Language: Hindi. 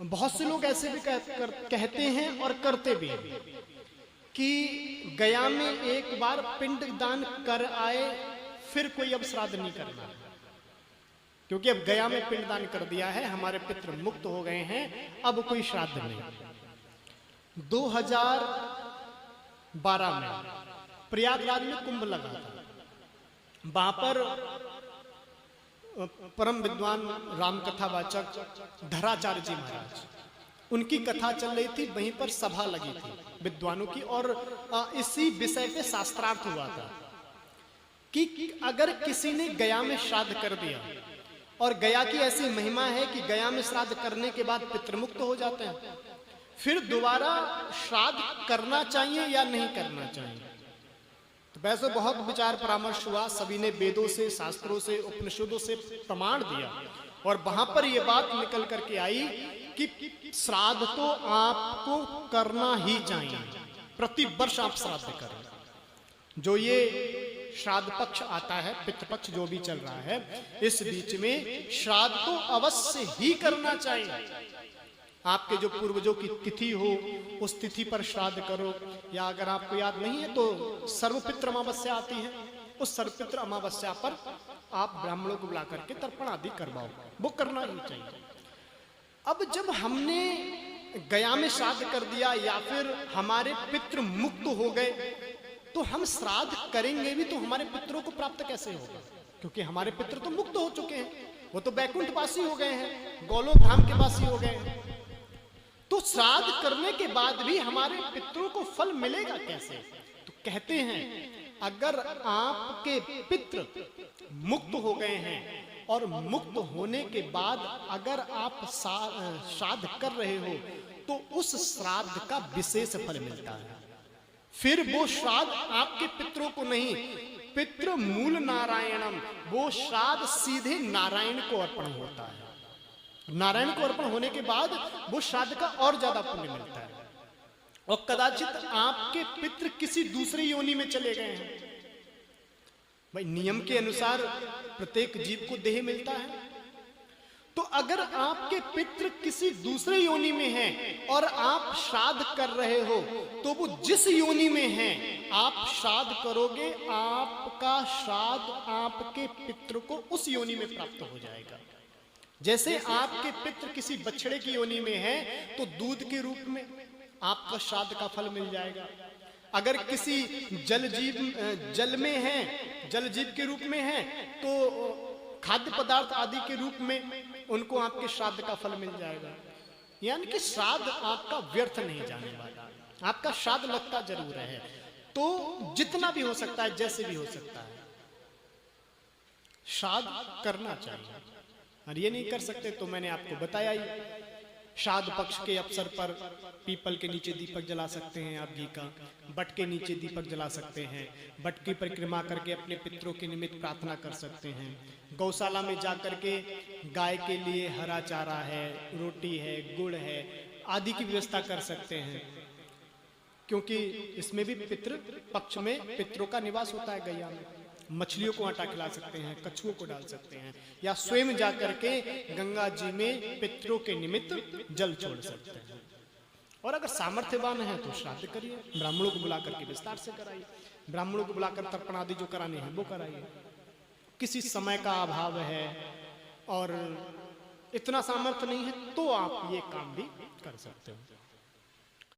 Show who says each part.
Speaker 1: बहुत से लोग ऐसे भी कहते हैं और करते भी हैं कि गया में एक बार पिंड दान कर आए फिर कोई अब श्राद्ध नहीं करना, क्योंकि अब गया में पिंड दान कर दिया है, हमारे पितृ मुक्त हो गए हैं, अब कोई श्राद्ध नहीं। 2012 में प्रयागराज में कुंभ लगा था। वहां पर परम विद्वान रामकथावाचक धराचार्य जी महाराज, उनकी कथा चल रही थी, वहीं पर सभा लगी थी विद्वानों की, और इसी विषय पे शास्त्रार्थ हुआ था कि अगर किसी ने गया में श्राद्ध कर दिया, और गया की ऐसी महिमा है कि गया में श्राद्ध करने के बाद पितृमुक्त हो जाते हैं, फिर दोबारा श्राद्ध करना चाहिए या नहीं करना चाहिए। तो वैसे बहुत विचार परामर्श हुआ, सभी ने वेदों से, शास्त्रों से, उपनिषदों से प्रमाण दिया, और वहां पर यह बात निकल करके आई कि श्राद्ध तो आपको करना ही चाहिए, प्रति वर्ष आप श्राद्ध करें। जो ये श्राद्ध पक्ष आता है, पितृपक्ष जो भी चल रहा है, इस बीच में श्राद्ध तो अवश्य ही करना चाहिए। आपके जो पूर्वजों की तिथि हो, उस तिथि पर श्राद्ध करो, या अगर आपको याद नहीं है तो सर्वपितृ अमावस्या आती है, उस सर्वपितृ अमावस्या पर आप ब्राह्मणों को बुला करके तर्पण आदि करवाओ, वो करना ही चाहिए। अब जब हमने गया में श्राद्ध कर दिया या फिर हमारे पितृ मुक्त हो गए, तो हम श्राद्ध करेंगे भी तो हमारे पितरों को प्राप्त कैसे होगा, क्योंकि हमारे पितृ तो मुक्त हो चुके हैं, वो तो बैकुंठवासी हो गए हैं, गोलोक धाम के वासी हो गए हैं। तो श्राद्ध करने के बाद भी हमारे पितरों को फल मिलेगा कैसे? तो कहते हैं अगर आपके पितृ मुक्त हो गए हैं और मुक्त होने के बाद अगर आप श्राद्ध कर रहे हो, तो उस श्राद्ध का विशेष फल मिलता है। फिर वो श्राद्ध आपके पितरों को नहीं, पितृ मूल नारायणम, वो श्राद्ध सीधे नारायण को अर्पण होता है। नारायण को अर्पण होने के बाद वो श्राद्ध का और ज्यादा पुण्य मिलता है। और कदाचित आपके पितृ किसी दूसरी योनि में चले गए हैं, भाई नियम के अनुसार प्रत्येक जीव को देह मिलता है, तो अगर आपके पितृ किसी दूसरे योनि में हैं और आप श्राद्ध कर रहे हो, तो वो जिस योनि में हैं आप श्राद्ध करोगे, आपका श्राद्ध आपके पितृ को उस योनि में प्राप्त हो जाएगा। जैसे आपके पितृ किसी बछड़े की योनि में है तो दूध के रूप में आपका श्राद्ध का फल मिल जाएगा। अगर किसी जल में है, जल जीव के रूप में है, तो खाद्य पदार्थ आदि के रूप में उनको आपके श्राद्ध का फल मिल जाएगा। यानी कि श्राद्ध आपका व्यर्थ नहीं जाने वाला, आपका श्राद्ध लगता जरूर है। तो जितना भी हो सकता है, जैसे भी हो सकता है, श्राद्ध करना चाहिए। और ये नहीं कर सकते तो मैंने आपको बताया ही, श्राद्ध पक्ष के अवसर पर पीपल के नीचे दीपक जला सकते हैं आप घी का, बट के नीचे दीपक जला सकते हैं, बट की परिक्रमा करके अपने पितरों के निमित्त प्रार्थना कर सकते हैं। गौशाला में जा करके गाय के लिए हरा चारा है, रोटी है, गुड़ है आदि की व्यवस्था कर सकते हैं, क्योंकि इसमें भी पितृ पक्ष में पितरों का निवास होता है गैया में। मछलियों को आटा खिला सकते हैं, कछुओं को डाल सकते हैं, या स्वयं जाकर के गंगा जी में पितरों के निमित्त जल छोड़ सकते हैं। और अगर सामर्थ्यवान है तो श्राद्ध करिए, ब्राह्मणों को बुलाकर के विस्तार से कराइए, ब्राह्मणों को बुलाकर तर्पण आदि जो कराने हैं वो कराइए। किसी समय का अभाव है और इतना सामर्थ्य नहीं है तो आप ये काम भी कर सकते हो।